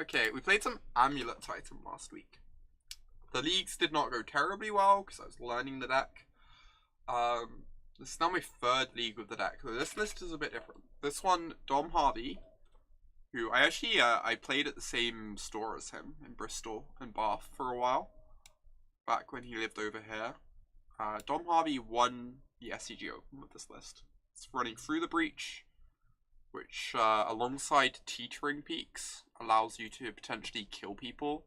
Okay, we played some Amulet Titan last week. The leagues did not go terribly well because I was learning the deck. This is now my third league with the deck. So this list is a bit different. This one, Dom Harvey, who I actually I played at the same store as him in Bristol and Bath for a while, back when he lived over here. Dom Harvey won the SCG Open with this list. It's running Through the Breach, which alongside Teetering Peaks allows you to potentially kill people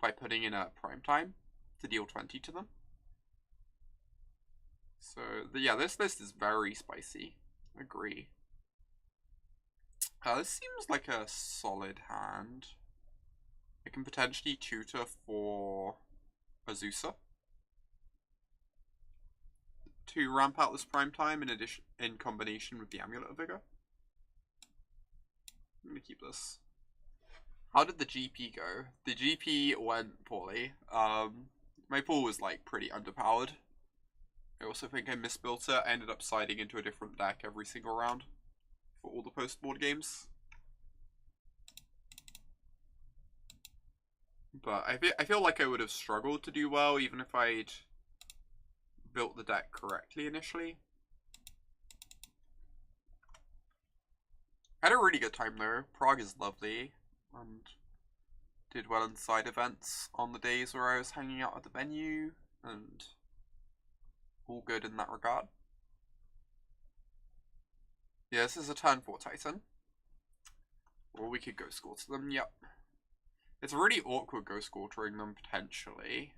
by putting in a prime time to deal 20 to them. So yeah, this list is very spicy. Agree. This seems like a solid hand. I can potentially tutor for Azusa to ramp out this prime time in combination with the Amulet of Vigor. I'm gonna keep this. How did the GP go? The GP went poorly. My pool was like pretty underpowered. I also think I misbuilt it. I ended up siding into a different deck every single round for all the post-board games. But I feel like I would have struggled to do well even if I'd built the deck correctly initially. I had a really good time though. Prague is lovely and did well in side events on the days where I was hanging out at the venue, and all good in that regard. Yeah, this is a turn 4 Titan. Or we could Ghost Quarter them, yep. It's really awkward Ghost Quartering them, potentially.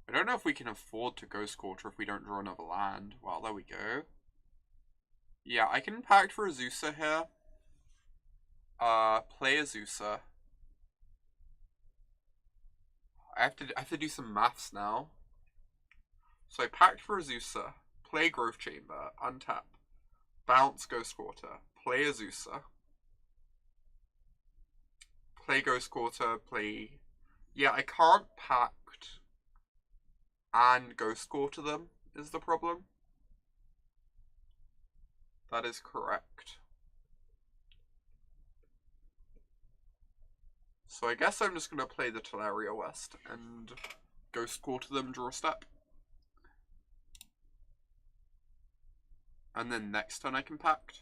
I don't know if we can afford to Ghost Quarter if we don't draw another land. Well, there we go. Yeah, I can Pact for Azusa here. Play Azusa. I have to do some maths now. So I Pact for Azusa, play Growth Chamber, untap, bounce Ghost Quarter, play Azusa, play Ghost Quarter, play... Yeah, I can't Pact and Ghost Quarter them, is the problem. That is correct. So I guess I'm just going to play the Tolaria West and Ghost Quarter them, draw a step. And then next turn I can Pact.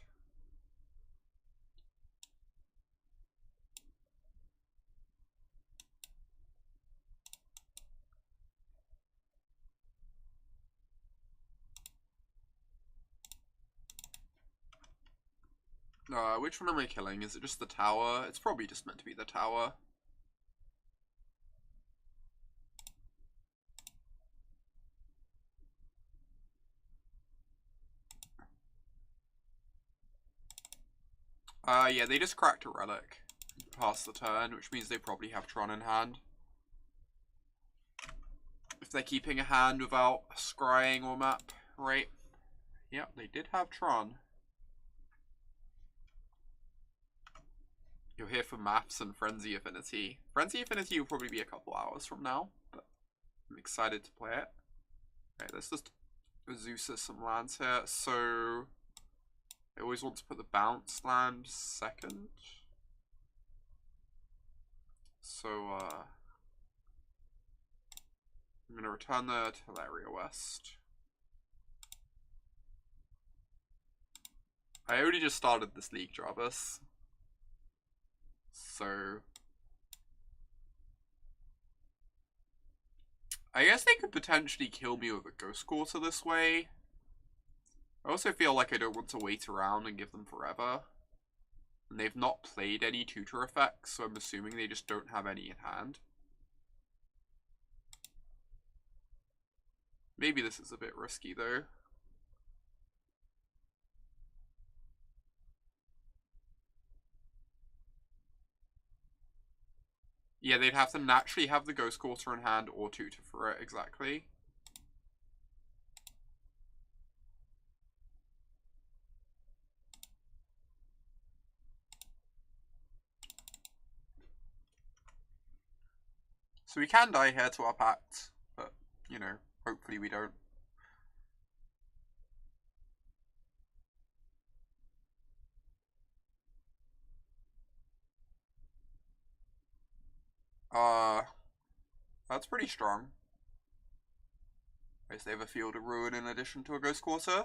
Which one am I killing? Is it just the tower? It's probably just meant to be the tower. Yeah, they just cracked a relic past the turn, which means they probably have Tron in hand. If they're keeping a hand without scrying or map, right? Yep, they did have Tron. You're here for maths and Frenzy Affinity. Frenzy Affinity will probably be a couple hours from now, but I'm excited to play it. Okay, let's just Azusa some lands here. So I always want to put the bounce land second. So I'm going to return the Tolaria West. I already just started this league, Jarvis. So I guess they could potentially kill me with a Ghost Quarter this way. I also feel like I don't want to wait around and give them forever. And they've not played any tutor effects, so I'm assuming they just don't have any in hand. Maybe this is a bit risky though. Yeah, they'd have to naturally have the Ghost Quarter in hand or tutor for it, exactly. So we can die here to our Pact, but, you know, hopefully we don't. That's pretty strong. They have a Field of Ruin in addition to a Ghost Quarter.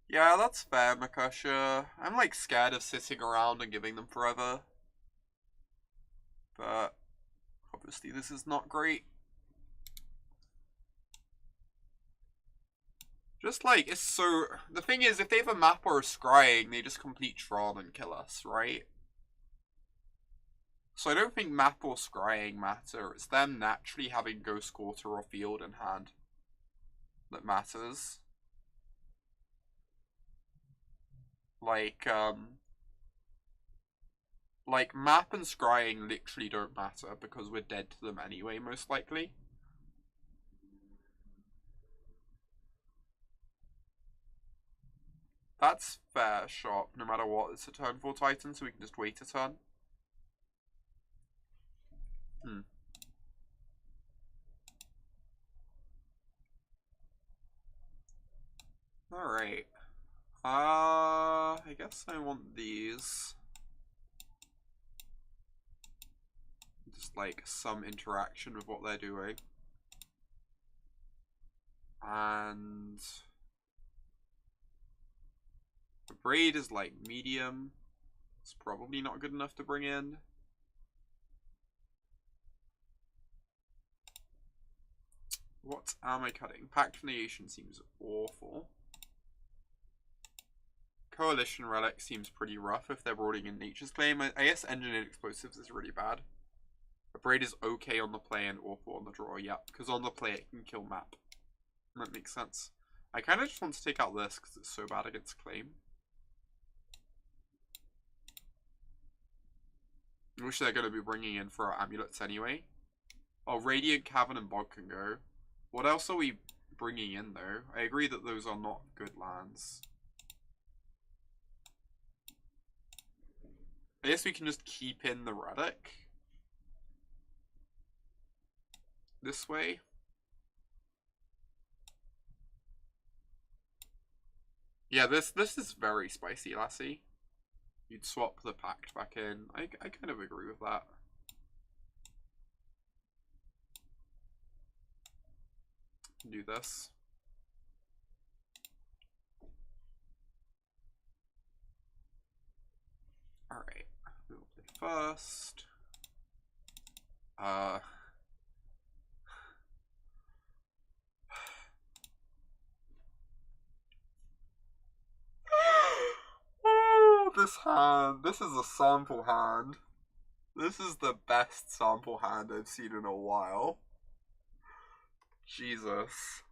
Yeah, that's fair, Makosha. I'm like scared of sitting around and giving them forever. But obviously this is not great. Just like, it's so... The thing is, if they have a map or a scrying, they just complete Tron and kill us, right? So I don't think map or scrying matter. It's them naturally having Ghost Quarter or Field in hand that matters. Like map and scrying literally don't matter because we're dead to them anyway, most likely. That's fair shot, no matter what. It's a turn 4 Titan, so we can just wait a turn. Alright. I guess I want these. Just like some interaction with what they're doing. And Abrade is like medium. It's probably not good enough to bring in. What am I cutting? Pact of Negation seems awful. Coalition Relic seems pretty rough if they're broading in Nature's Claim. I guess Engineered Explosives is really bad. Abrade is okay on the play and awful on the draw, yep. Because on the play it can kill map. That makes sense. I kind of just want to take out this because it's so bad against Claim. I wish they're going to be bringing in for our amulets anyway. Oh, Radiant, Cavern, and Bog can go. What else are we bringing in, though? I agree that those are not good lands. I guess we can just keep in the Relic. This way. Yeah, this is very spicy, lassie. You'd swap the Pact back in. I kind of agree with that. Do this. Alright, we'll play first. Oh, this hand. This is a sample hand. This is the best sample hand I've seen in a while. Jesus.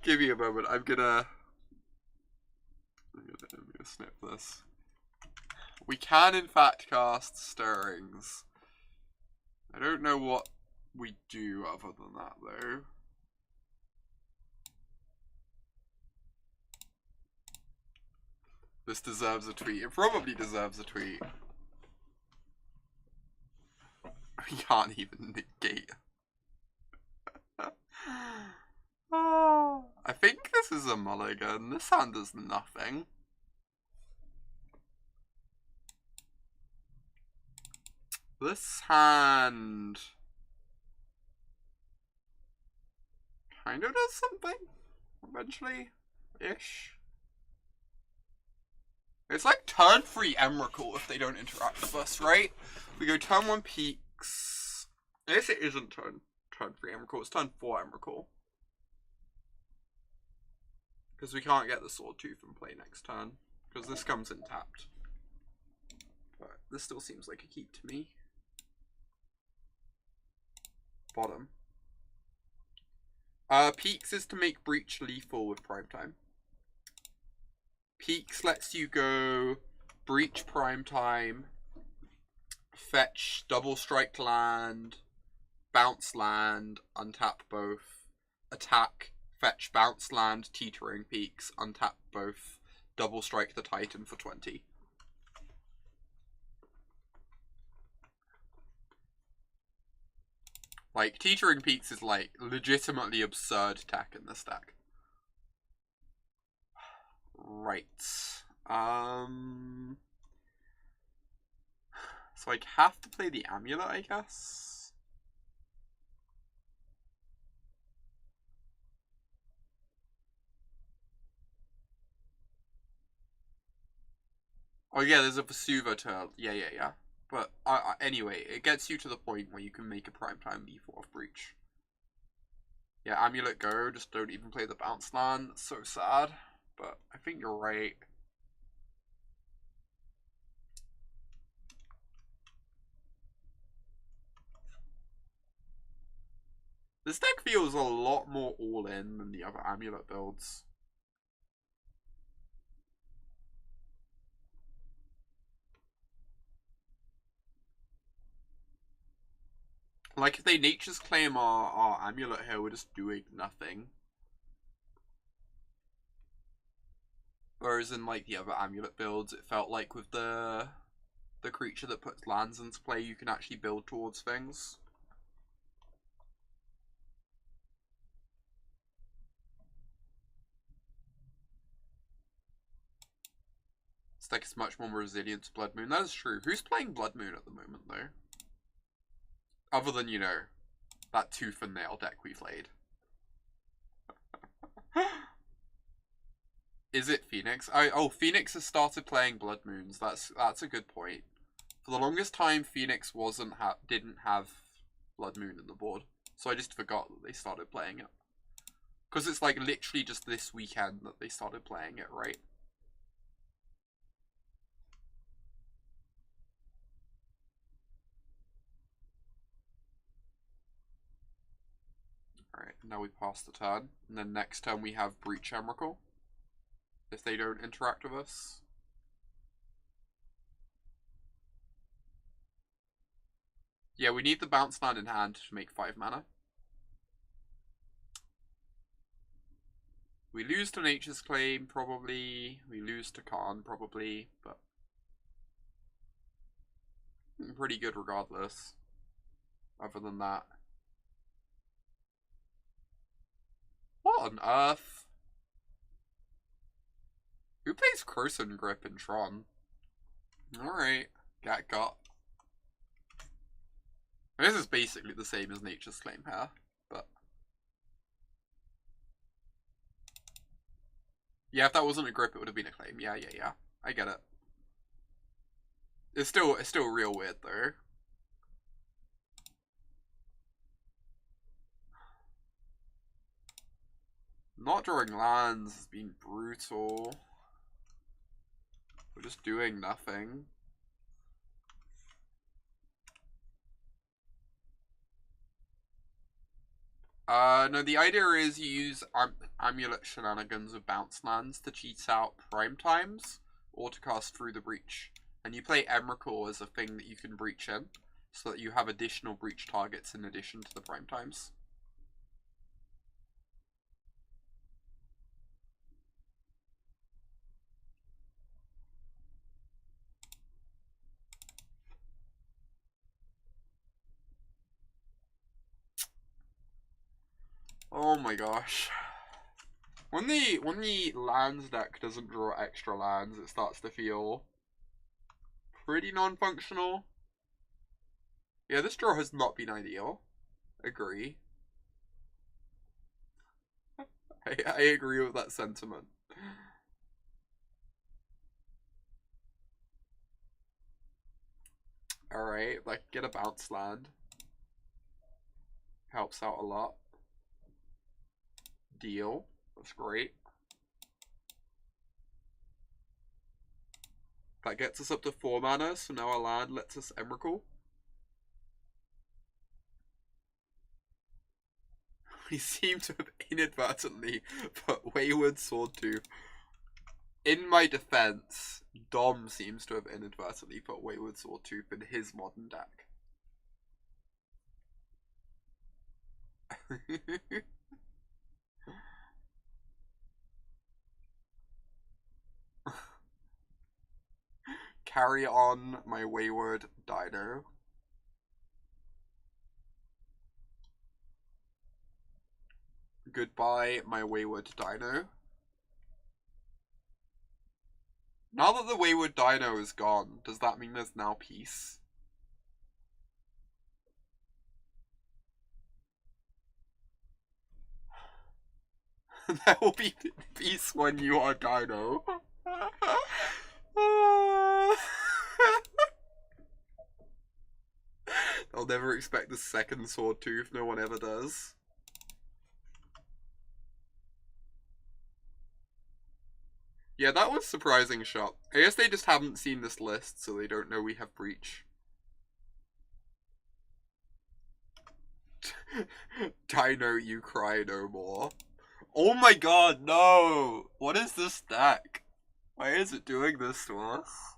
Give me a moment. I'm gonna snip this. We can in fact cast Stirrings. I don't know what we do other than that though. This deserves a tweet. It probably deserves a tweet. We can't even negate. I think this is a mulligan. This hand does nothing. This hand kind of does something eventually-ish. It's like turn 3 Emrakul if they don't interact with us, right? We go turn 1 Peaks. I guess it isn't turn 3 Emrakul, it's turn 4 Emrakul. Because we can't get the Swordtooth in play next turn. Because this comes in tapped. But this still seems like a keep to me. Bottom. Peaks is to make Breach lethal with Primetime. Peaks lets you go Breach Primetime, fetch double strike land, bounce land, untap both, attack, fetch bounce land, Teetering Peaks, untap both, double strike the Titan for 20. Like, Teetering Peaks is, like, legitimately absurd tech in this deck. Right. So I have to play the Amulet, I guess. Oh yeah, there's a Vesuva to... Yeah. But anyway, it gets you to the point where you can make a primetime V4 of Breach. Yeah, Amulet go, just don't even play the bounce land. That's so sad. But I think you're right. This deck feels a lot more all-in than the other Amulet builds. Like, if they Nature's Claim our Amulet here, we're just doing nothing. Whereas in, like, the other Amulet builds, it felt like with the creature that puts lands into play, you can actually build towards things. This deck is much more resilient to Blood Moon. That is true. Who's playing Blood Moon at the moment, though? Other than, you know, that tooth and nail deck we played. Is it Phoenix? Oh, Phoenix has started playing Blood Moons. That's a good point. For the longest time, Phoenix didn't have Blood Moon in the board, so I just forgot that they started playing it. Because it's like literally just this weekend that they started playing it, right? Alright, now we pass the turn. And then next turn we have Breach Emrakul. If they don't interact with us. Yeah, we need the bounce land in hand to make 5 mana. We lose to Nature's Claim, probably. We lose to Khan, probably. But pretty good regardless. Other than that. What on earth? Who plays Croson Grip in Tron? Alright. Got. This is basically the same as Nature's Claim here, but... Yeah, if that wasn't a grip, it would have been a claim. Yeah. I get it. It's still real weird, though. Not drawing lands has been brutal. We're just doing nothing. No, the idea is you use Amulet shenanigans of bounce lands to cheat out prime times or to cast through the breach. And you play Emrakul as a thing that you can breach in, so that you have additional breach targets in addition to the prime times. Oh my gosh. When the lands deck doesn't draw extra lands, it starts to feel pretty non-functional. Yeah, this draw has not been ideal. Agree. I agree with that sentiment. Alright, like, get a bounce land. Helps out a lot. Deal. That's great. That gets us up to 4 mana, so now our land lets us Emrakul. We seem to have inadvertently put Wayward Swordtooth. In my defense, Dom seems to have inadvertently put Wayward Swordtooth in his modern deck. Carry on, my wayward dino. Goodbye, my Wayward Dino. Now that the Wayward Dino is gone, does that mean there's now peace? There will be peace when you are Dino. I'll never expect the second Swordtooth, no one ever does. Yeah, that was surprising shot. I guess they just haven't seen this list, so they don't know we have Breach. Dino, you cry no more. Oh my god, no! What is this deck? Why is it doing this to us?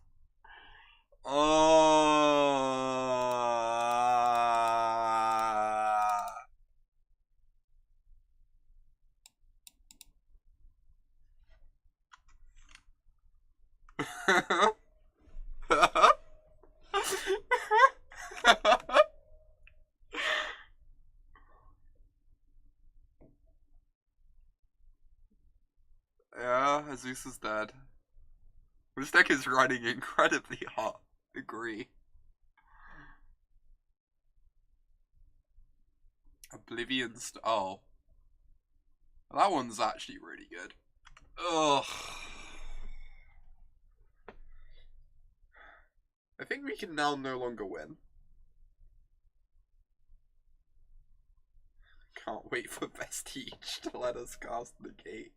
Yeah, Azusa's dead. This deck is running incredibly hot. Agree. Oh. That one's actually really good. Ugh. I think we can now no longer win. Can't wait for Vestige to let us cast Negate.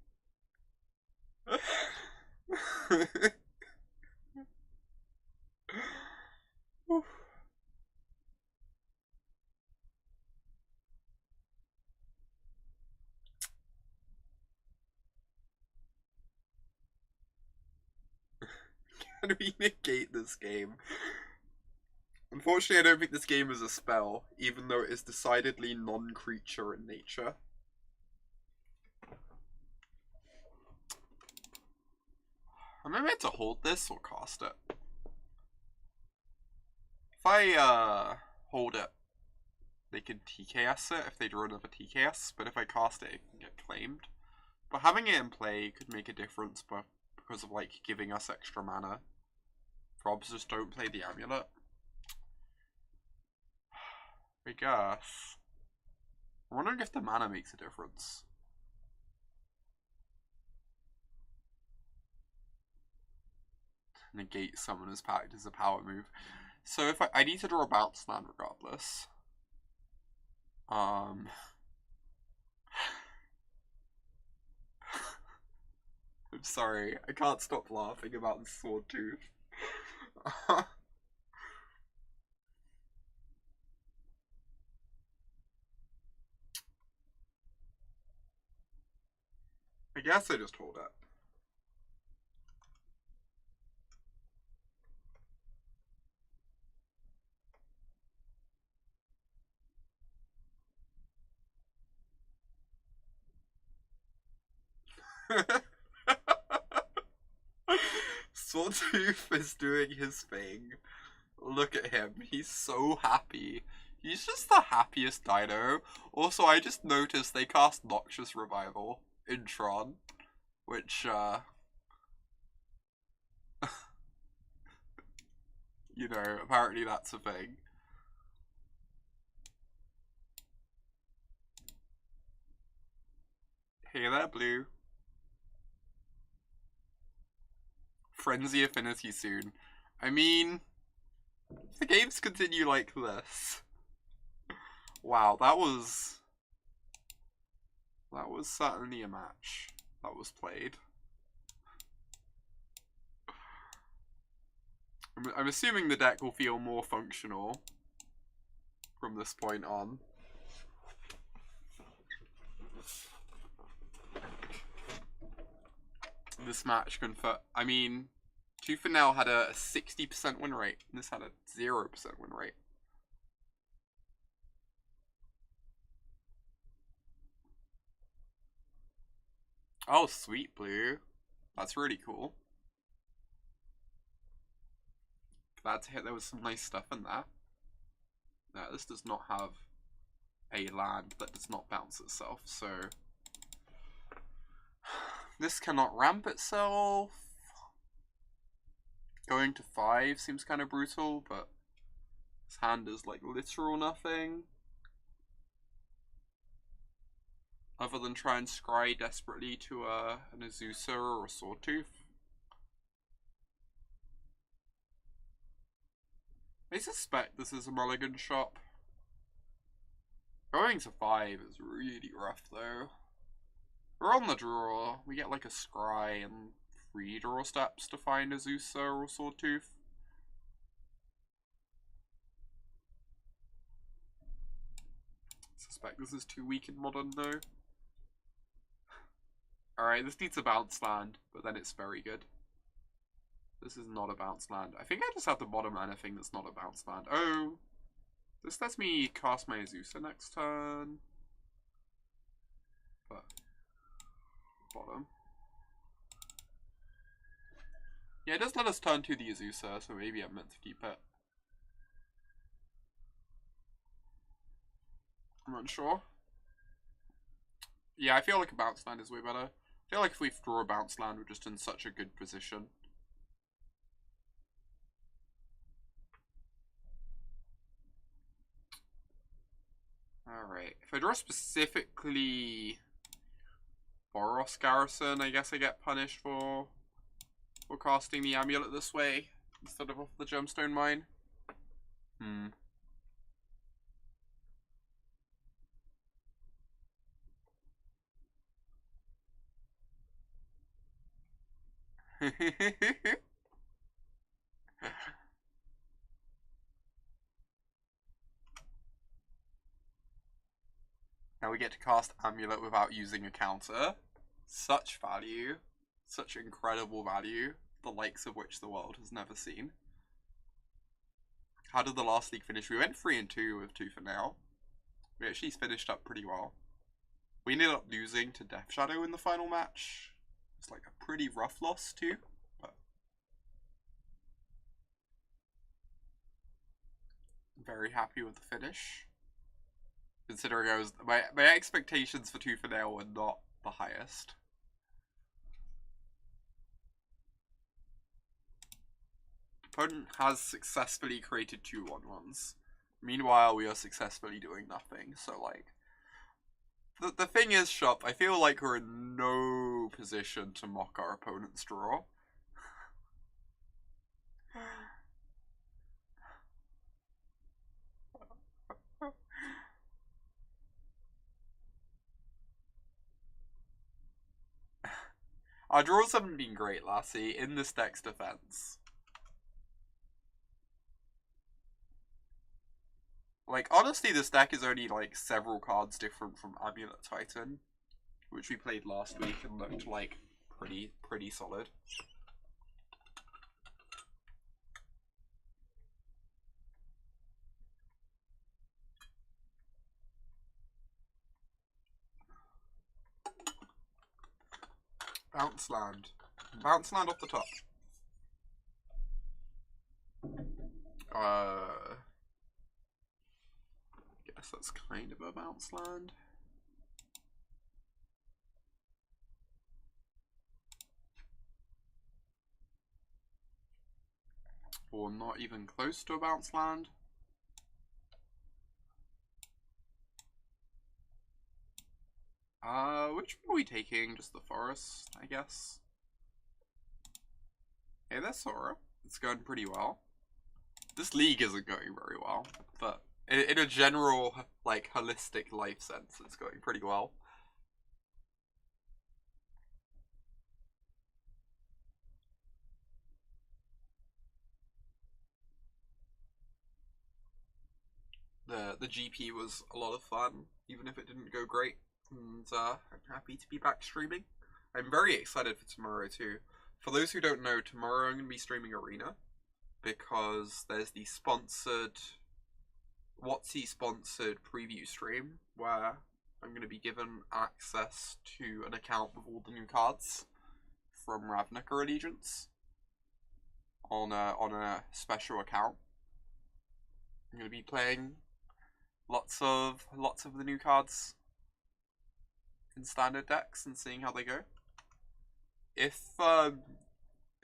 Can we negate this game? Unfortunately, I don't think this game is a spell, even though it is decidedly non-creature in nature. Am I meant to hold this or cast it? If I hold it, they can TKS it if they draw another TKS, but if I cast it, it can get claimed. But having it in play could make a difference, but because of like giving us extra mana. Probs just don't play the Amulet. I guess. I'm wondering if the mana makes a difference. Negate Summoner's Pact is a power move. So if I need to draw a bounce land regardless. I'm sorry, I can't stop laughing about the Swordtooth. I guess I just hold it. Swordtooth is doing his thing. Look at him. He's so happy. He's just the happiest dino. Also, I just noticed they cast Noxious Revival in Tron. Which, you know, apparently that's a thing. Hey there, Blue. Frenzy Affinity soon. I mean, if the games continue like this. Wow, that was certainly a match that was played. I'm assuming the deck will feel more functional from this point on. This match I mean, Tooth and Nail had a 60% win rate, and this had a 0% win rate. Oh, sweet, Blue. That's really cool. Glad to hear there was some nice stuff in there. Now, this does not have a land that does not bounce itself, so This cannot ramp itself. Going to 5 seems kind of brutal, but his hand is like literal nothing. Other than try and scry desperately to an Azusa or a Swordtooth. I suspect this is a mulligan shop. Going to 5 is really rough though. We're on the draw. We get like a scry and 3 draw steps to find Azusa or Swordtooth. Suspect this is too weak in modern though. Alright, this needs a bounce land, but then it's very good. This is not a bounce land. I think I just have the bottom mana thing that's not a bounce land. Oh! This lets me cast my Azusa next turn. But bottom. Yeah, it does let us turn to the Azusa, so maybe I'm meant to keep it. I'm unsure. Yeah, I feel like a bounce land is way better. I feel like if we draw a bounce land, we're just in such a good position. Alright, if I draw specifically Boros Garrison, I guess I get punished for casting the Amulet this way instead of off the Gemstone Mine. Now we get to cast Amulet without using a counter. Such value. Such incredible value. The likes of which the world has never seen. How did the last league finish? We went 3-2 with Tooth and Nail. We actually finished up pretty well. We ended up losing to Death Shadow in the final match. It's like a pretty rough loss too. But I'm very happy with the finish. Considering I was my expectations for Tooth and Nail were not the highest. Opponent has successfully created 2/1/1s. Meanwhile, we are successfully doing nothing. So, like, the thing is, Shop, I feel like we're in no position to mock our opponent's draw. Our draws haven't been great, Lassie, in this deck's defense. Like, honestly, this deck is only, like, several cards different from Amulet Titan, which we played last week and looked, like, pretty solid. Bounce land. Bounce land off the top. Guess that's kind of a bounce land. Or not even close to a bounce land. Which one are we taking? Just the forest, I guess. Hey, that's Sora. It's going pretty well. This league isn't going very well, but in a general, like, holistic life sense, it's going pretty well. The GP was a lot of fun, even if it didn't go great. And I'm happy to be back streaming. I'm very excited for tomorrow too. For those who don't know, tomorrow I'm going to be streaming Arena, because there's the sponsored, sponsored preview stream, where I'm going to be given access to an account with all the new cards from Ravnica Allegiance on a special account. I'm going to be playing lots of the new cards in standard decks and seeing how they go. if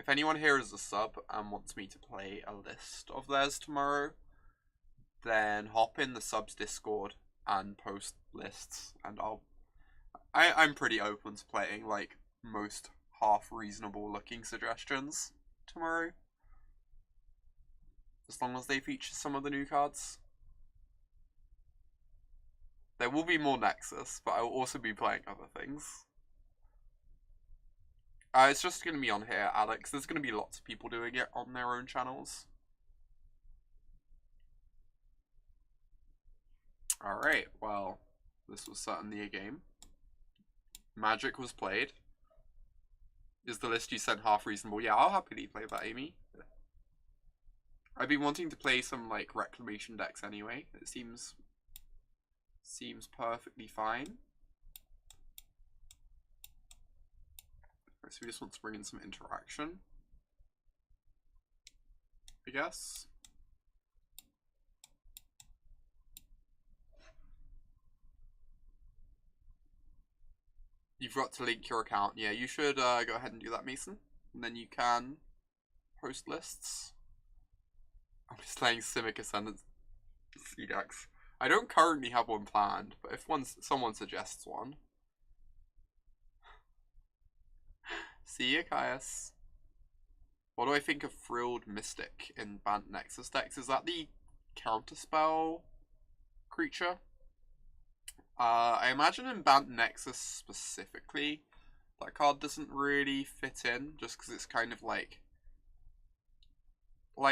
anyone here is a sub and wants me to play a list of theirs tomorrow, then hop in the subs Discord and post lists, and I'm pretty open to playing like most half reasonable looking suggestions tomorrow, as long as they feature some of the new cards. There will be more Nexus, but I will also be playing other things. It's just going to be on here, Alex. There's going to be lots of people doing it on their own channels. Alright, well, this was certainly a game. Magic was played. Is the list you sent half reasonable? Yeah, I'll happily play that, Amy. I've been wanting to play some, like, Reclamation decks anyway. It seems perfectly fine. So we just want to bring in some interaction, I guess. You've got to link your account. Yeah, you should go ahead and do that, Mason. And then you can post lists. I'm just playing Simic Ascendant decks. I don't currently have one planned, but if someone suggests one. See ya, Caius. What do I think of Frilled Mystic in Bant Nexus decks? Is that the counterspell creature? I imagine in Bant Nexus specifically, that card doesn't really fit in, just because it's kind of like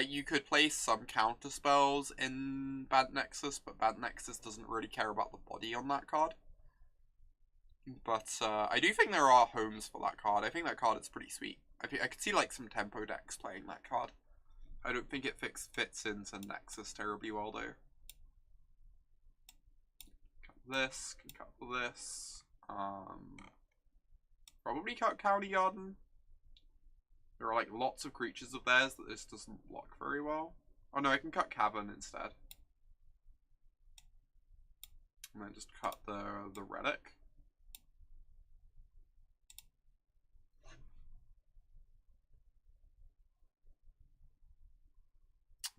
you could play some counter spells in Bant Nexus, but Bant Nexus doesn't really care about the body on that card. But I do think there are homes for that card. I think that card is pretty sweet. I could see like some tempo decks playing that card. I don't think it fits into Nexus terribly well though. This, can cut this. Probably cut Khalni Garden. There are like lots of creatures of theirs that this doesn't block very well. Oh no, I can cut Cavern instead. And then just cut the Relic.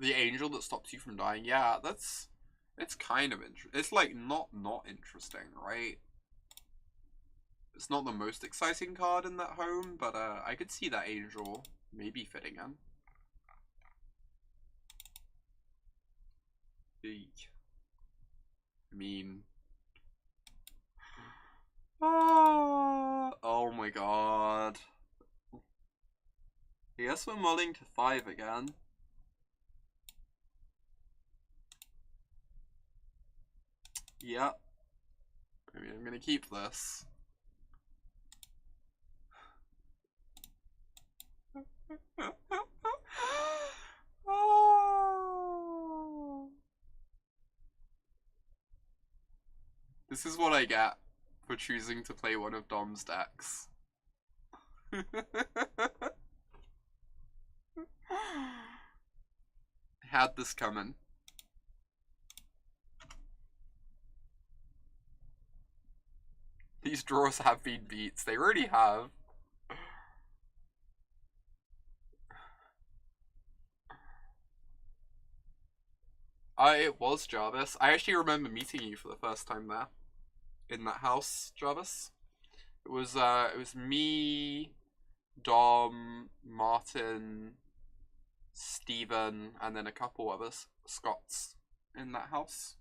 The angel that stops you from dying. Yeah, it's kind of interesting. It's like not interesting, right? It's not the most exciting card in that home, but I could see that angel maybe fitting in. I mean, oh my god. I guess we're mulling to 5 again. Yeah. I mean, I'm gonna keep this. Oh. This is what I get for choosing to play one of Dom's decks. Had this coming. These draws have been beats. They already have. It was Jarvis. I actually remember meeting you for the first time there. In that house, Jarvis. It was me, Dom, Martin, Steven, and then a couple others, Scots, in that house.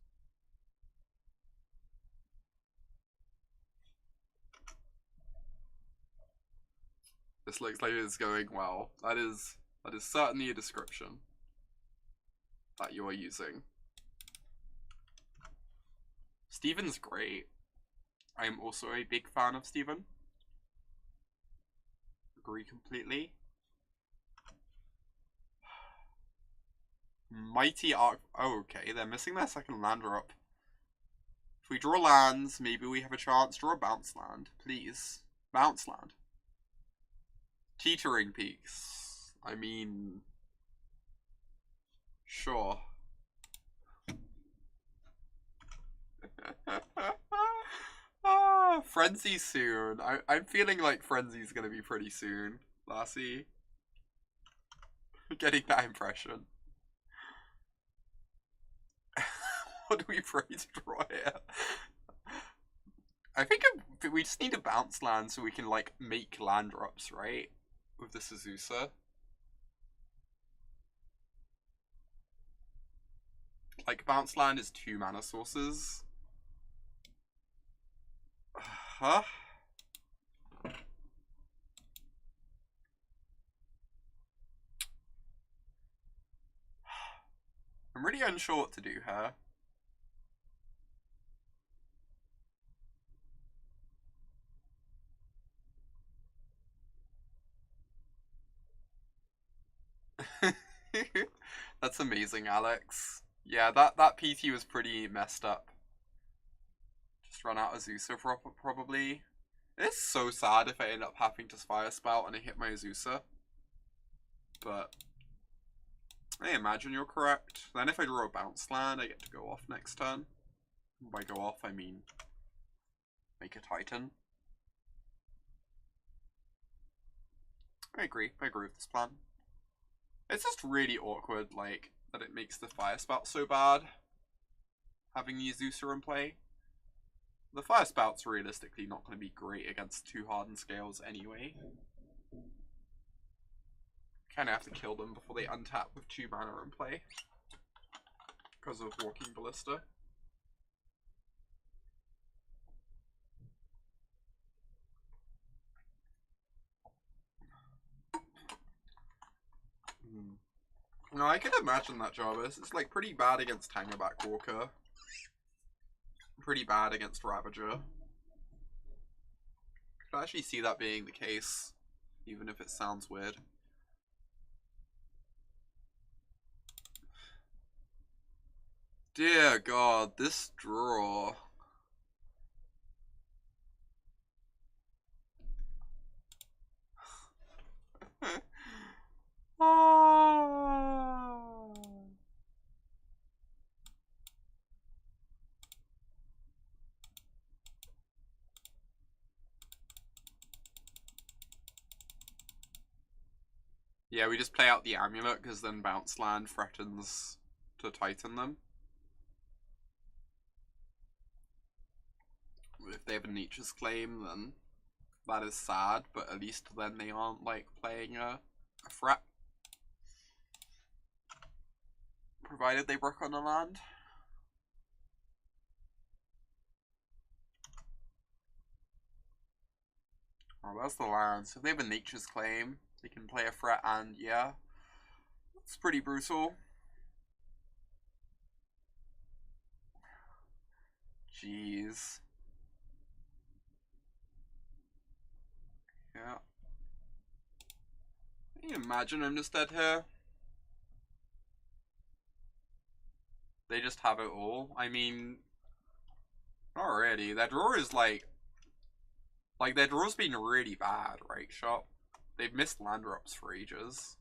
This looks like it's going well. That is certainly a description that you are using. Steven's great. I am also a big fan of Steven. Agree completely. Mighty Arc. Oh, okay, they're missing their second land drop. If we draw lands, maybe we have a chance. Draw a bounce land, please. Bounce land. Teetering Peaks. I mean, sure. Frenzy soon. I'm feeling like Frenzy's gonna be pretty soon, Lassie. Getting that impression. What do we pray to draw here? I think we just need a bounce land so we can, like, make land drops, right? With the Azusa. Like, bounce land is 2 mana sources. Huh? I'm really unsure what to do here. That's amazing, Alex. Yeah, that PT was pretty messed up. Just run out Azusa probably. It's so sad if I end up having to Firespout and I hit my Azusa. But I imagine you're correct. Then if I draw a bounce land, I get to go off next turn. By go off, I mean make a Titan. I agree with this plan. It's just really awkward, like, that it makes the Firespout so bad, having the Azusa in play. The Firespout's realistically not going to be great against 2 hardened scales anyway. Kind of have to kill them before they untap with 2 mana in play, because of Walking Ballista. No, I can imagine that, Jarvis. It's like pretty bad against Tangerback Walker. Pretty bad against Ravager. Could actually see that being the case, even if it sounds weird. Dear God, this draw. Yeah, we just play out the Amulet because then bounce land threatens to Titan them. If they have a Nature's Claim, then that is sad, but at least then they aren't like playing a threat. Provided they work on the land. Oh, that's the land. So if they have a Nature's Claim, they can play a threat, and yeah, it's pretty brutal. Jeez. Yeah. Can you imagine I'm just dead here? They just have it all. I mean, not really. Their draw is like their draw's been really bad, right, Shop? They've missed land drops for ages.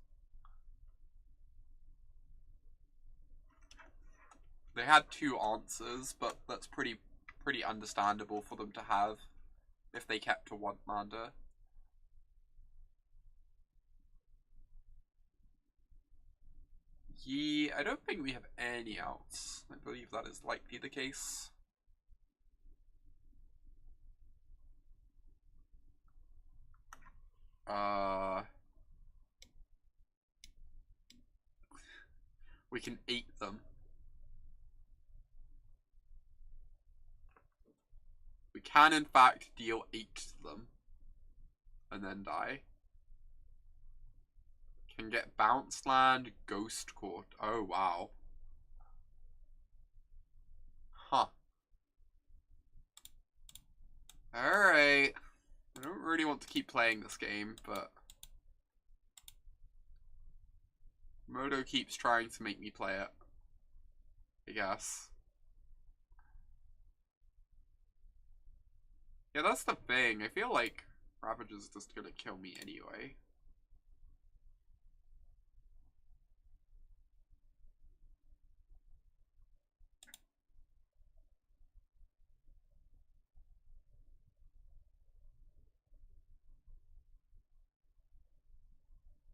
They had 2 answers, but that's pretty understandable for them to have if they kept to 1 lander. Yeah, I don't think we have any outs. I believe that is likely the case. We can 8 them. We can, in fact, deal 8 to them. And then die. Can get Bounce Land, Ghost Court. Oh, wow. Huh. Alright. I don't really want to keep playing this game, but Moto keeps trying to make me play it, I guess. Yeah, that's the thing. I feel like Ravager's just gonna kill me anyway.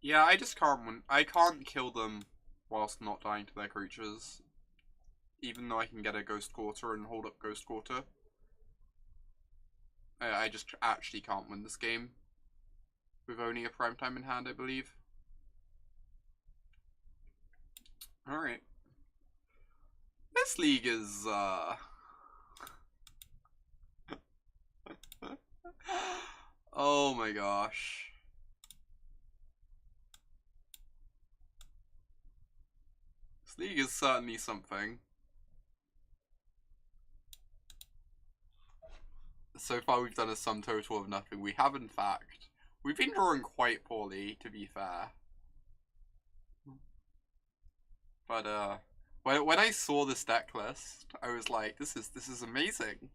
Yeah, I just can't win. I can't kill them whilst not dying to their creatures. Even though I can get a Ghost Quarter and hold up Ghost Quarter. I just actually can't win this game. With only a prime time in hand, I believe. Alright. This league is, oh my gosh. This league is certainly something. So far we've done a sum total of nothing. We have, in fact. We've been drawing quite poorly, to be fair. But, when I saw this deck list, I was like, this is amazing.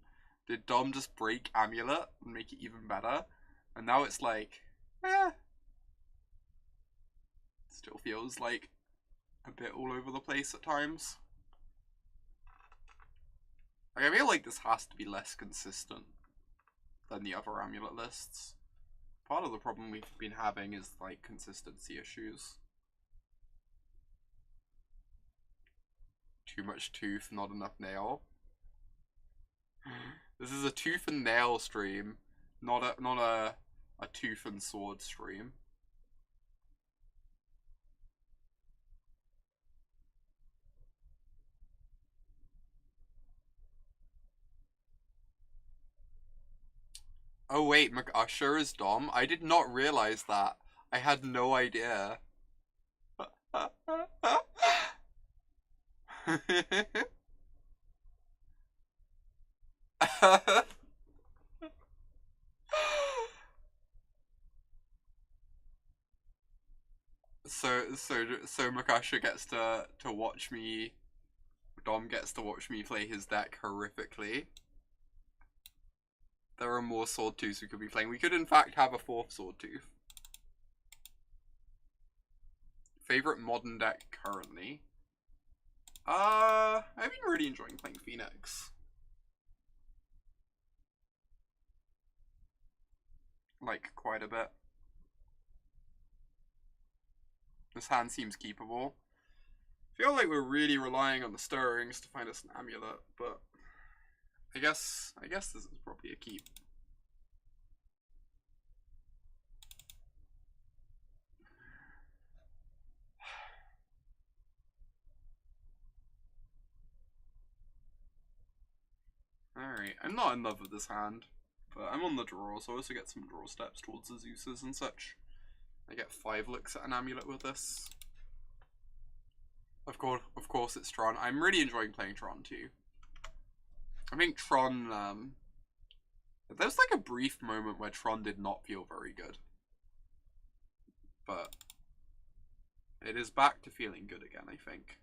Did Dom just break Amulet and make it even better? And now it's like, still feels like a bit all over the place at times. Like, I feel like this has to be less consistent than the other Amulet lists. Part of the problem we've been having is, like, consistency issues. Too much tooth, not enough nail. This is a tooth and nail stream, not a tooth and sword stream. Oh wait, McUsher is Dom? I did not realize that. I had no idea. So McUsher gets to watch me. Dom gets to watch me play his deck horrifically. There are more Swordtooths we could be playing. We could in fact have a 4th Swordtooth. Favorite modern deck currently? I've been really enjoying playing Phoenix. Like, quite a bit. This hand seems keepable. I feel like we're really relying on the stirrings to find us an amulet, but I guess this is probably a keep. Alright, I'm not in love with this hand, but I'm on the draw, so I also get some draw steps towards Azusas and such. I get 5 looks at an amulet with this. Of course it's Tron. I'm really enjoying playing Tron too. I think Tron, there's like a brief moment where Tron did not feel very good. But it is back to feeling good again, I think.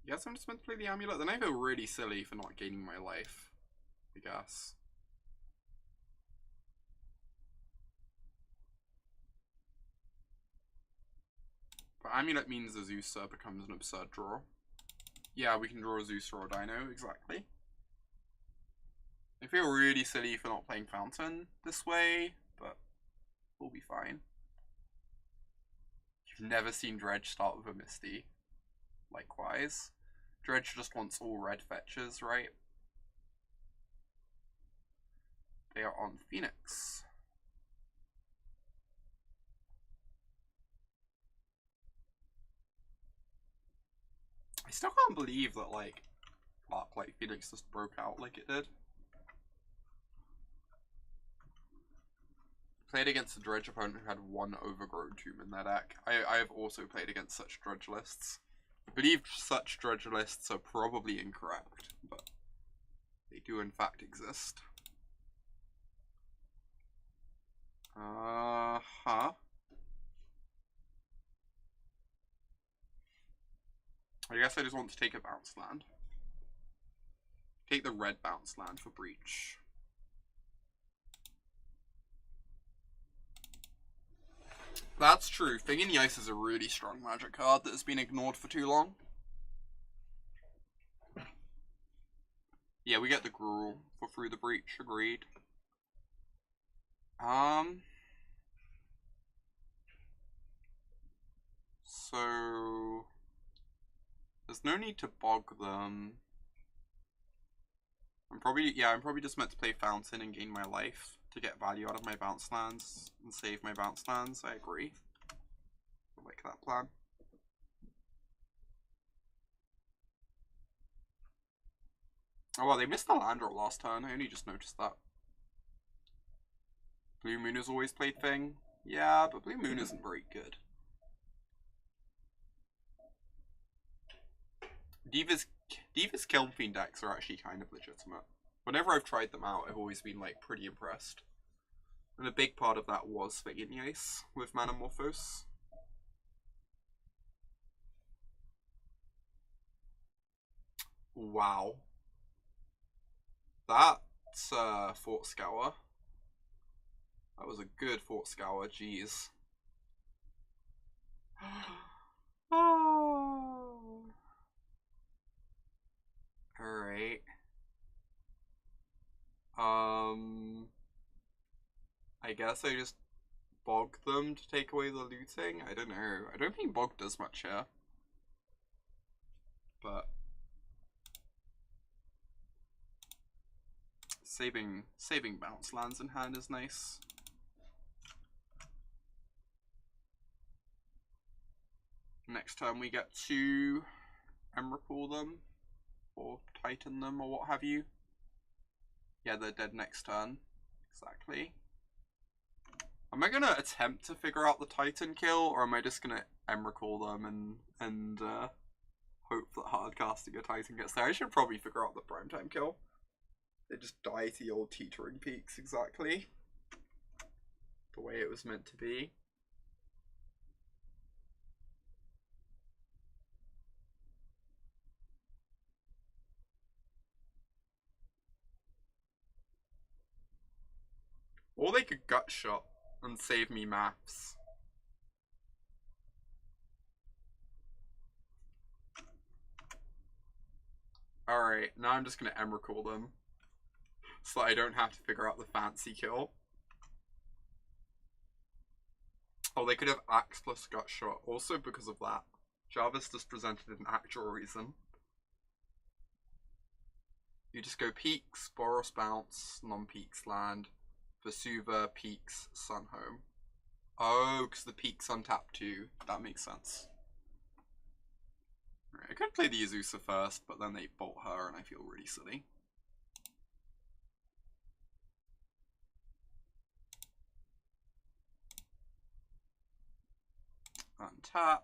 Guess I'm just meant to play the amulet. Then I feel really silly for not gaining my life, I guess. But amulet means Azusa becomes an absurd draw. Yeah, we can draw Azusa or Dino, exactly. I feel really silly for not playing Fountain this way, but we'll be fine. You've never seen Dredge start with a Misty. Likewise. Dredge just wants all red fetches, right? They are on Phoenix. I still can't believe that, like, Arclight Phoenix just broke out like it did. Played against a Dredge opponent who had 1 Overgrown Tomb in their deck. I have also played against such Dredge lists. I believe such Dredge lists are probably incorrect, but they do in fact exist. I guess I just want to take a bounce land. Take the red bounce land for Breach. That's true. Thing in the Ice is a really strong Magic card that has been ignored for too long. Yeah, we get the Gruul for Through the Breach, agreed. So there's no need to bog them. I'm probably just meant to play Fountain and gain my life to get value out of my bounce lands and save my bounce lands. I agree. I like that plan. Oh well, they missed the land roll last turn. I only just noticed that. Blue Moon has always played Thing. Yeah, but Blue Moon isn't very good. Diva's Kiln Fiend decks are actually kind of legitimate. Whenever I've tried them out, I've always been like pretty impressed. And a big part of that was Ice with Manamorphose. Wow. That's Fort Scour. That was a good Fort Scour, jeez. Oh. Alright. I guess I just bog them to take away the looting? I don't know. I don't think bog does much here. But saving bounce lands in hand is nice. Next time we get to Emrakul them or Titan them or what have you. Yeah, they're dead next turn. Exactly. Am I gonna attempt to figure out the Titan kill, or am I just gonna Emrakul them and hope that hardcasting a Titan gets there? I should probably figure out the primetime kill. They just die to the old Teetering Peaks exactly the way it was meant to be. Or they could gut shot and save me maths. Alright, now I'm just gonna Emrakul them so that I don't have to figure out the fancy kill. Oh, they could have Axe plus gut shot also because of that. Jarvis just presented an actual reason. You just go Peaks, Boros Bounce, non-Peaks land, Vesuva, Peaks, Sunhome. Oh, because the Peaks untap too. That makes sense. Right, I could play the Azusa first, but then they bolt her and I feel really silly. Untap.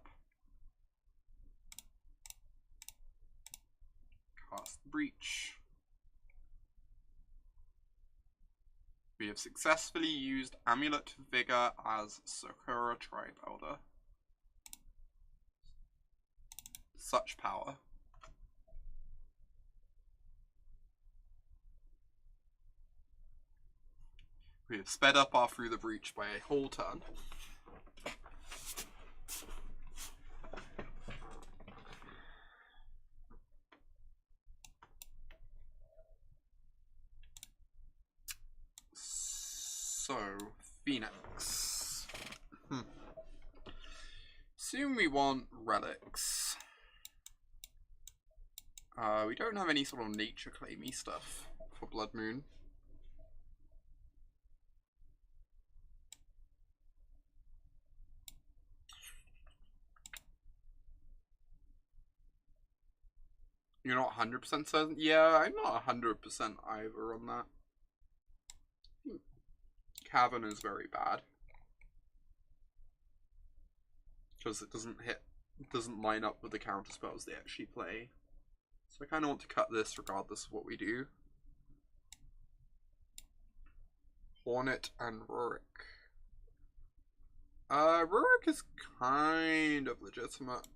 Cast Breach. We have successfully used Amulet of Vigor as Sakura Tribe Elder. Such power. We have sped up our Through the Breach by a whole turn. So, Phoenix. Assume we want relics. We don't have any sort of nature claimy stuff for Blood Moon. You're not 100% certain? Yeah, I'm not 100% either on that. Cavern is very bad. Because it doesn't line up with the counter spells they actually play. So I kind of want to cut this regardless of what we do. Hornet and Rurik. Rurik is kind of legitimate.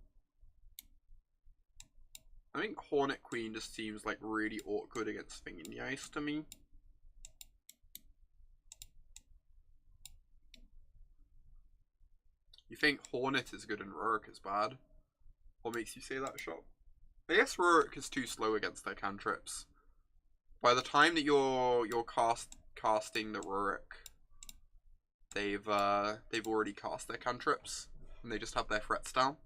I think Hornet Queen just seems like really awkward against Thing in the Ice to me. You think Hornet is good and Rurik is bad? What makes you say that, Shop? I guess Rurik is too slow against their cantrips. By the time that you're casting the Rurik, they've already cast their cantrips, and they just have their threats down.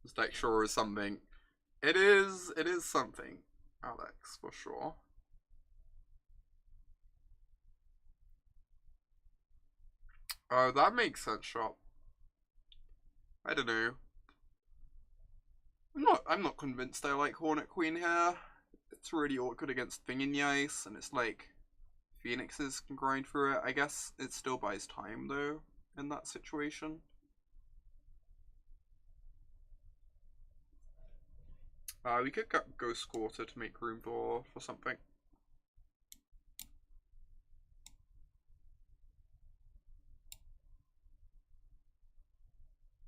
This deck sure is something. It is something, Alex, for sure. Oh, that makes sense, Shop. I don't know. I'm not convinced I like Hornet Queen here. It's really awkward against Thing in the Ice, and it's like Phoenixes can grind through it. I guess it still buys time though in that situation. We could get Ghost Quarter to make room for something.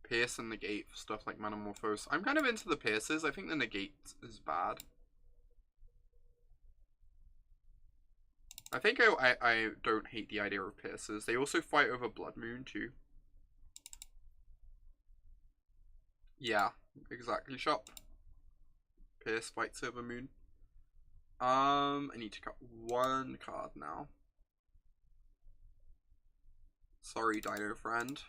Pierce and Negate for stuff like Manamorphose. I'm kind of into the Pierces. I think the Negate is bad. I think I don't hate the idea of Pierces. They also fight over Blood Moon too. Yeah, exactly, Shop. Pierce fights over Moon. I need to cut one card now. Sorry, Dino friend.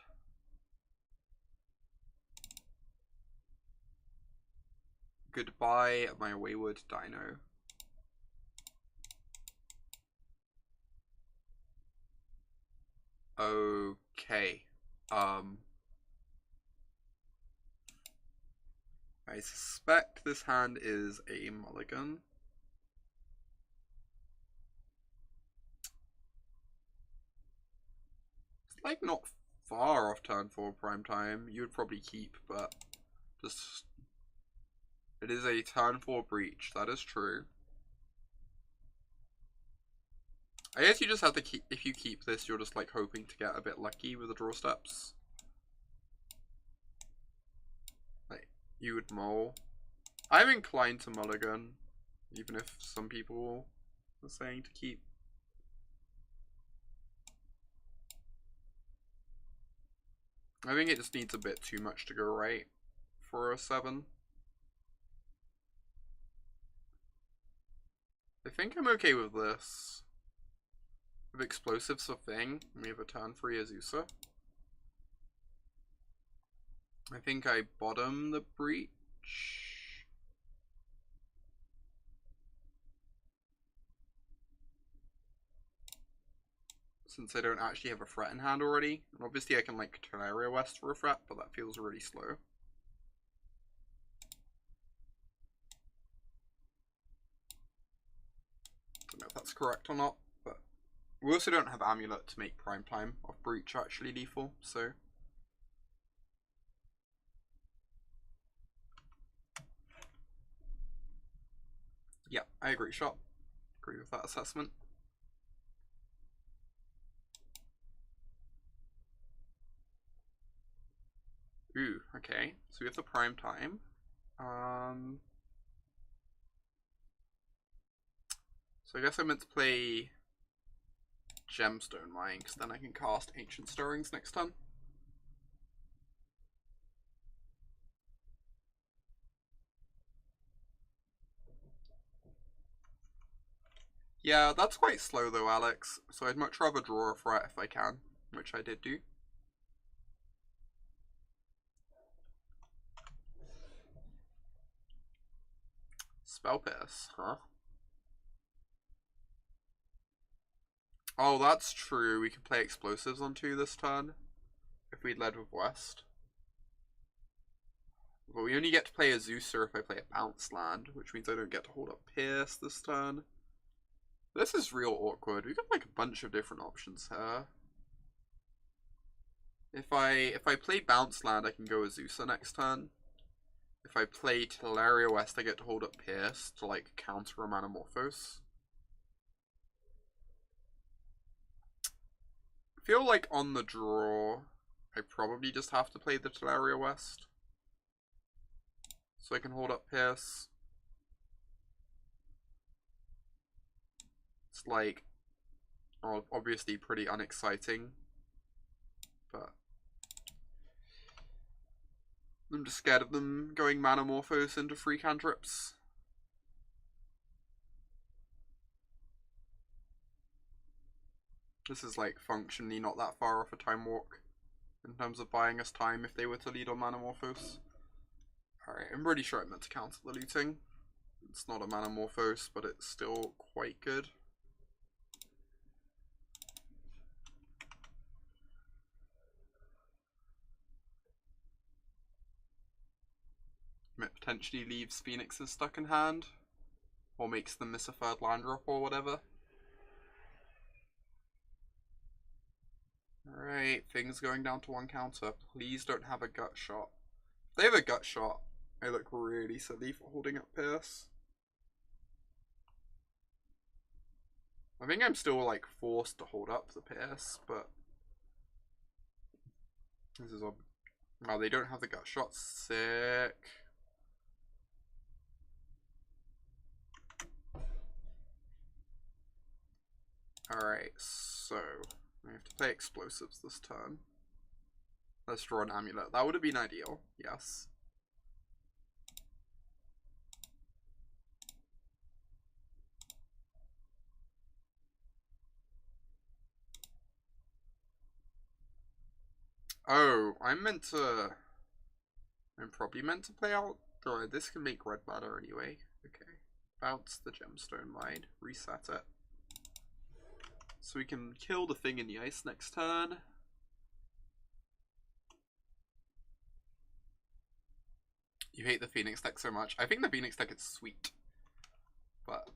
Goodbye, my wayward Dino. Okay. I suspect this hand is a mulligan. It's like not far off turn 4 prime time. You would probably keep, but just it is a turn 4 breach. That is true. I guess you just have to keep, if you keep this, you're just like hoping to get a bit lucky with the draw steps. Like, you would mull. I'm inclined to mulligan, even if some people are saying to keep. I think it just needs a bit too much to go right for a 7. I think I'm okay with this. With explosives a thing, we have a turn 3 Azusa. I think I bottom the breach. Since I don't actually have a threat in hand already. And obviously I can like Tolaria West for a threat, but that feels really slow. Don't know if that's correct or not, but we also don't have Amulet to make prime time of breach actually lethal, so yeah, I agree, Shop. Agree with that assessment. Ooh, okay. So we have the prime time. So I guess I meant to play Gemstone Mine, because then I can cast Ancient Stirrings next turn. Yeah, that's quite slow though, Alex. So I'd much rather draw a threat if I can, which I did do. Spell Pierce, huh? Oh, that's true. We could play explosives on 2 this turn if we'd led with West. But we only get to play Azusa if I play a bounce land, which means I don't get to hold up Pierce this turn. This is real awkward. We've got like a bunch of different options here. If I play bounce land, I can go Azusa next turn. If I play Tolaria West, I get to hold up Pierce to like counter a Manamorphose. I feel like on the draw, I probably just have to play the Tolaria West. So I can hold up Pierce. It's like, obviously pretty unexciting, but I'm just scared of them going Manamorphose into free cantrips. This is like functionally not that far off a time walk in terms of buying us time if they were to lead on Manamorphose. Alright, I'm pretty sure I meant to counter the looting. It's not a Manamorphose, but it's still quite good. It potentially leaves Phoenixes stuck in hand, or makes them miss a third land drop or whatever. Alright, things going down to 1 counter. Please don't have a gut shot. If they have a gut shot, I look really silly for holding up Pierce. I think I'm still like forced to hold up the Pierce, but this is odd. Wow, they don't have the gut shot. Sick. Alright, so we have to play explosives this turn. Let's draw an amulet. That would have been ideal, yes. Oh, I'm probably meant to play out. Oh, this can make red matter anyway. Okay. Bounce the Gemstone Mine. Reset it. So we can kill the thing in the ice next turn. You hate the Phoenix deck so much. I think the Phoenix deck is sweet. But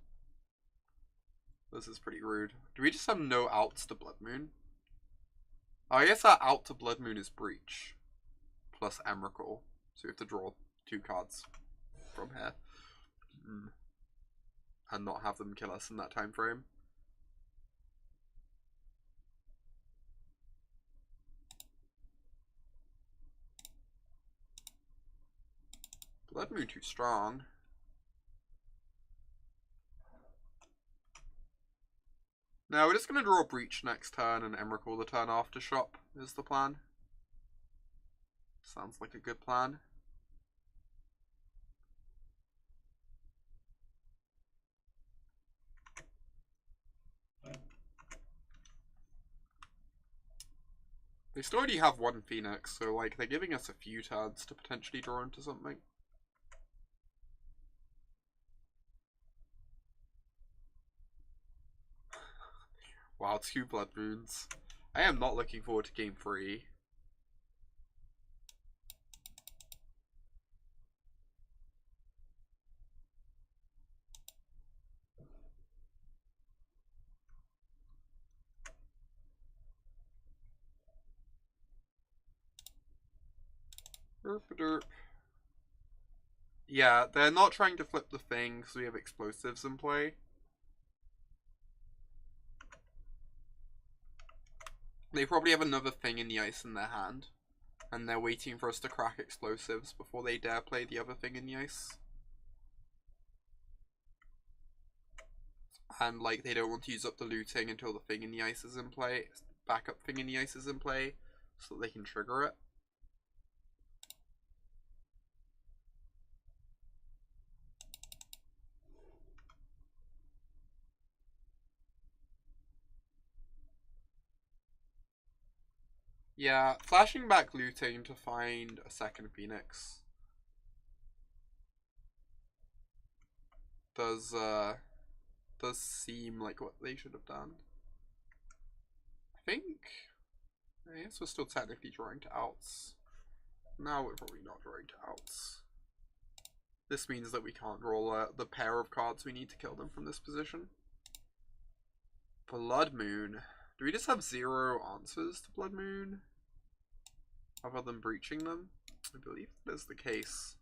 this is pretty rude. Do we just have no outs to Blood Moon? Oh, I guess our out to Blood Moon is Breach. Plus Emrakul. So we have to draw 2 cards from here. And not have them kill us in that time frame. Blood Moon too strong. Now we're just going to draw Breach next turn and Emrakul the turn after shop is the plan. Sounds like a good plan. They still already have 1 Phoenix, so like they're giving us a few turns to potentially draw into something. Wow, 2 Blood Moons. I am not looking forward to game 3. Derp-a-derp. Yeah, they're not trying to flip the thing because we have explosives in play. They probably have another thing in the ice in their hand. And they're waiting for us to crack explosives before they dare play the other thing in the ice. And like they don't want to use up the looting until the thing in the ice is in play. Backup thing in the ice is in play. So that they can trigger it. Yeah, flashing back looting to find a second Phoenix does seem like what they should have done. I guess we're still technically drawing to outs. No, we're probably not drawing to outs. This means that we can't draw the pair of cards we need to kill them from this position. Blood Moon. Do we just have 0 answers to Blood Moon? Other than breaching them? I believe that is the case.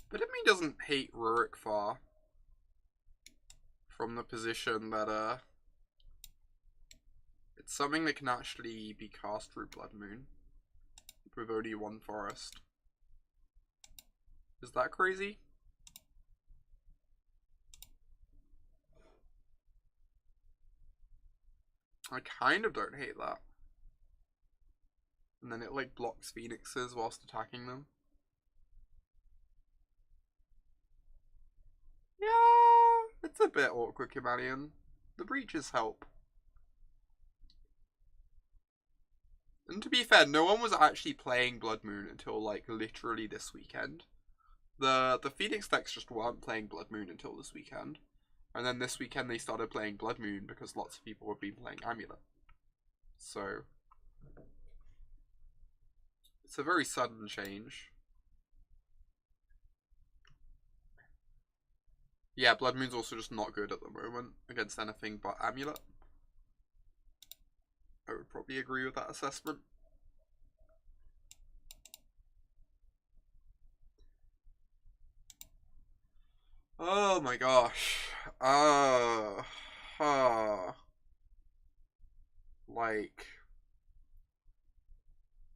But me doesn't hate Rurik far from the position that it's something that can actually be cast through Blood Moon with only 1 forest. Is that crazy? I kind of don't hate that. And then it like blocks Phoenixes whilst attacking them. It's a bit awkward, Kimalian. The breaches help. And to be fair, no one was actually playing Blood Moon until, like, literally this weekend. The Phoenix decks just weren't playing Blood Moon until this weekend. And then this weekend they started playing Blood Moon because lots of people have been playing Amulet. So, it's a very sudden change. Yeah, Blood Moon's also just not good at the moment against anything but Amulet. I would probably agree with that assessment. Oh my gosh. Like,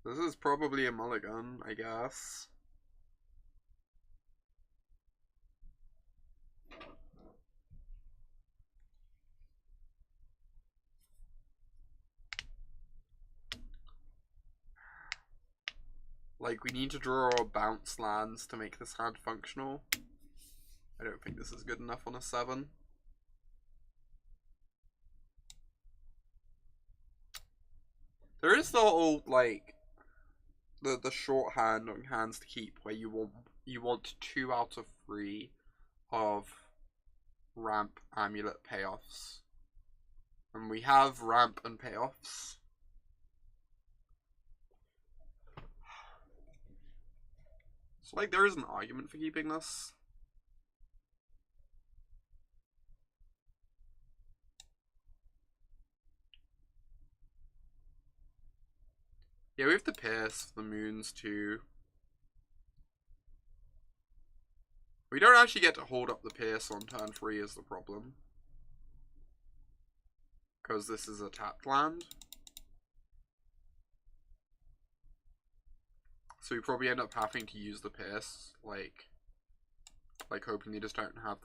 this is probably a mulligan, I guess. Like, we need to draw bounce lands to make this hand functional. I don't think this is good enough on a 7. There is the whole, like, the shorthand on hands to keep where you want 2 out of 3 of ramp amulet payoffs. And we have ramp and payoffs. So, like, there is an argument for keeping this. Yeah, we have to pierce the moons too. We don't actually get to hold up the pierce on turn 3 is the problem. Because this is a tapped land. So we probably end up having to use the pierce, like hoping they just don't have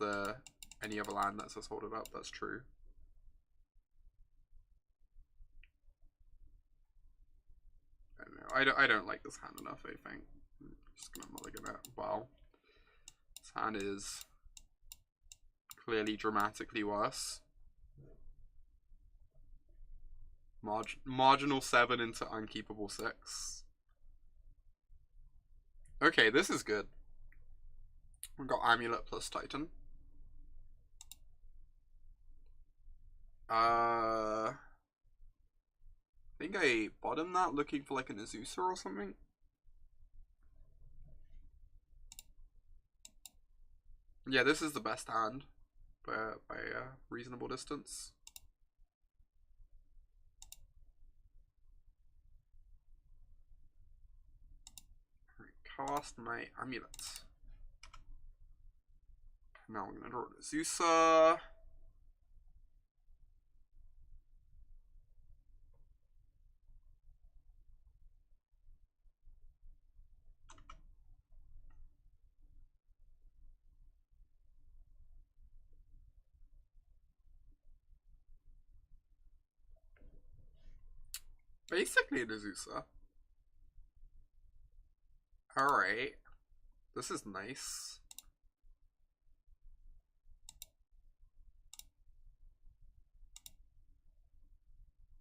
any other land that says hold it up. That's true. I don't know. I don't like this hand enough, I think. I'm just gonna mulligan it. Wow. This hand is clearly dramatically worse. Marginal 7 into unkeepable 6. Okay, this is good. We've got Amulet plus Titan. I think I bottomed that looking for like an Azusa or something. Yeah, this is the best hand by a reasonable distance. Cast my Amulet. Now I'm gonna draw Azusa. Basically an Azusa. Alright. This is nice.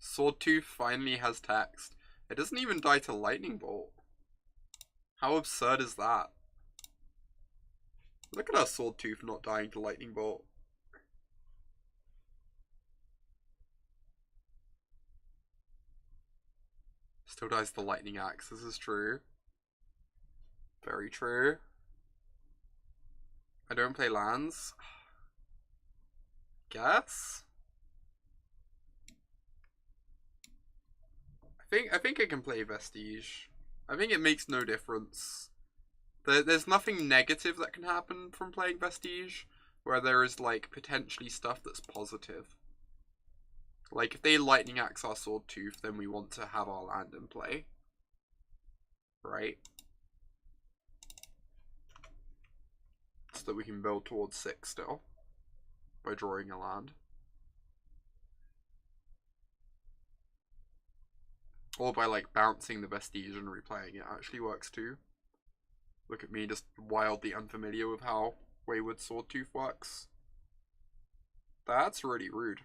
Swordtooth finally has text. It doesn't even die to Lightning Bolt. How absurd is that? Look at our Swordtooth not dying to Lightning Bolt. Still dies to Lightning Axe. This is true. Very true. I don't play lands. Guess? I think I can play Vestige. I think it makes no difference. There's nothing negative that can happen from playing Vestige, where there is like potentially stuff that's positive. Like if they Lightning Axe our Swordtooth, then we want to have our land in play. Right? So that we can build towards 6 still by drawing a land. Or by like bouncing the Vestige and replaying it actually works too. Look at me just wildly unfamiliar with how Wayward Swordtooth works. That's really rude.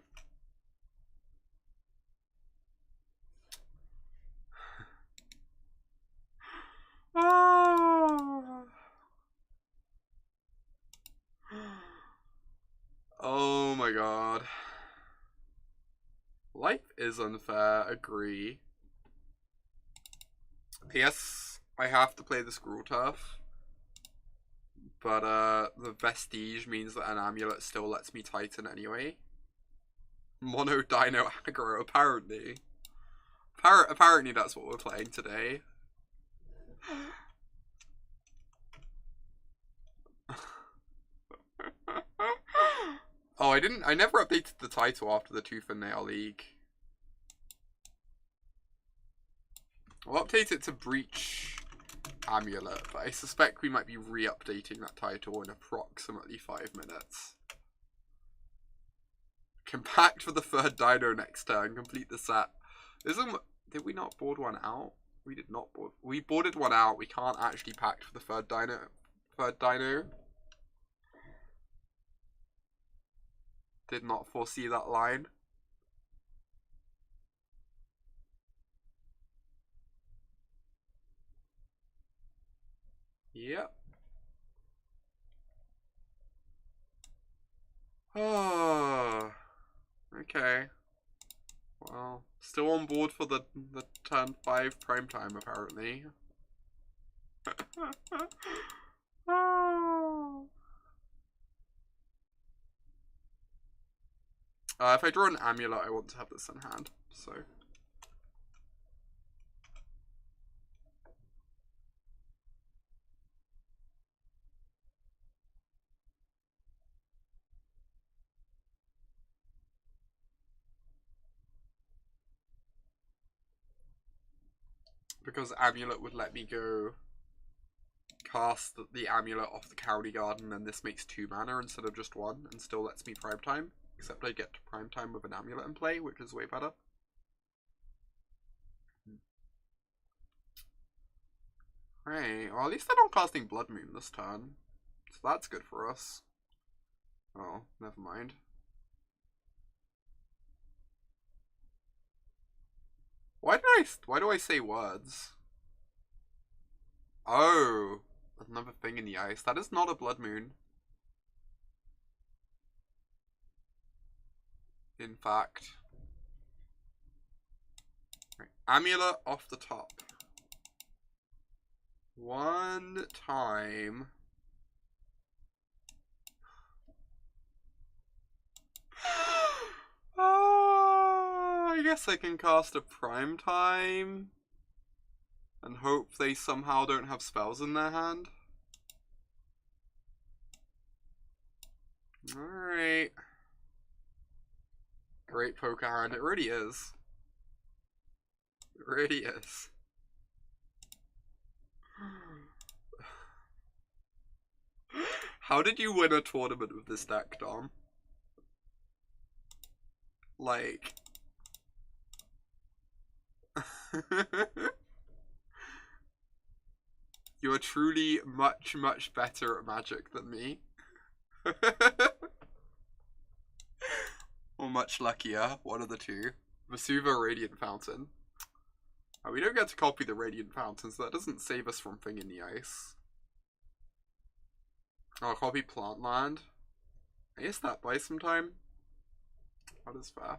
Oh my god. Life is unfair, agree. Yes, I have to play this Gruul Turf. But the Vestige means that an Amulet still lets me Titan anyway. Mono Dino aggro, apparently. Apparently that's what we're playing today. Oh, I never updated the title after the Tooth and Nail League. I'll update it to Breach Amulet, but I suspect we might be re-updating that title in approximately 5 minutes. Compact for the 3rd Dino next turn, complete the set. Did we not board one out? We did not board. We boarded one out. We can't actually pact for the 3rd Dino. 3rd Dino. Did not foresee that line. Yep. Oh. Okay. Well, still on board for the turn 5 prime time apparently. Oh. If I draw an Amulet, I want to have this in hand, so. Because Amulet would let me go cast the Amulet off the Khalni Garden, and this makes 2 mana instead of just 1, and still lets me prime time. Except I get to prime time with an Amulet in play, which is way better. Right, well at least they're not casting Blood Moon this turn. So that's good for us. Oh, never mind. Why do I say words? Oh, another thing in the ice. That is not a Blood Moon. In fact. Right. Amulet off the top. 1 time. Oh, I guess I can cast a prime time. And hope they somehow don't have spells in their hand. Alright. Great poker hand. It really is. It really is. How did you win a tournament with this deck, Dom? Like... You are truly much, much better at Magic than me. Or much luckier, one of the two. Vesuva, Radiant Fountain. Oh, we don't get to copy the Radiant Fountain, so that doesn't save us from Thing in the Ice. I'll copy Plant Land. I guess that buys some time. That is fair.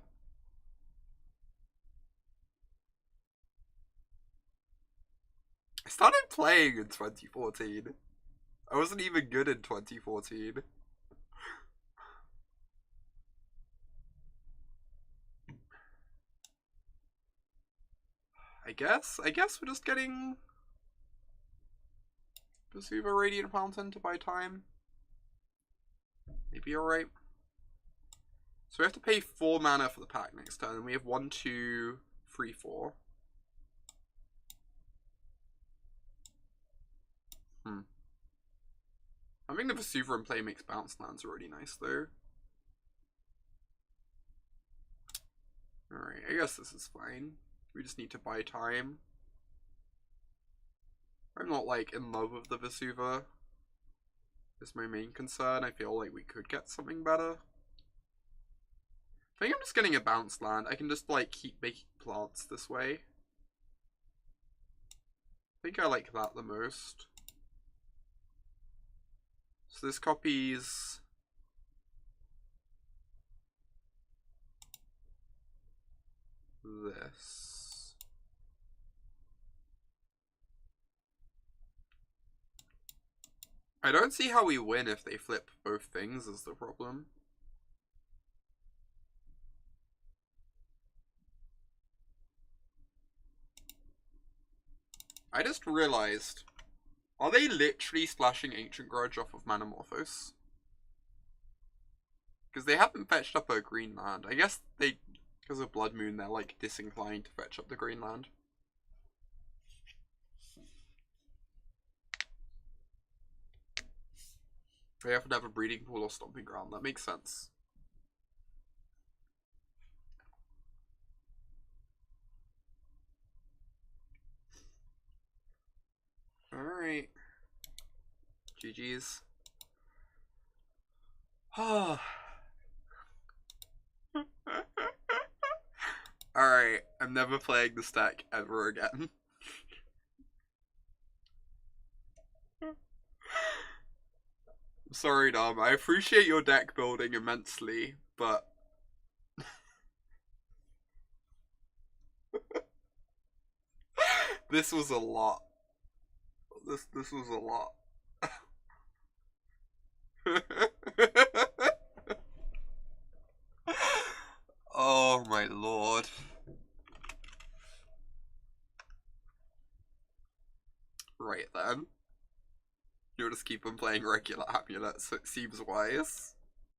I started playing in 2014. I wasn't even good in 2014. I guess we're just getting Vesuva Radiant Fountain to buy time. Maybe alright. So we have to pay 4 mana for the pack next turn, and we have 1, 2, 3, 4. Having the Vesuva in play makes bounce lands really nice though. Alright, I guess this is fine. We just need to buy time. I'm not like in love with the is my main concern. I feel like we could get something better. I think I'm just getting a bounce land. I can just, like, keep making plants this way. I think I like that the most. So this copies... this. I don't see how we win if they flip both things is the problem. I just realized, are they literally splashing Ancient Grudge off of Manamorphose? Because they haven't fetched up a green land. I guess they, because of Blood Moon, they're like disinclined to fetch up the green land. They have to have a breeding pool or stomping ground. That makes sense. Alright. GG's. Alright, I'm never playing this deck ever again. Sorry, Dom. I appreciate your deck building immensely, but... this was a lot. This was a lot. Oh my lord. Right then. You'll just keep on playing regular amulets, so it seems wise.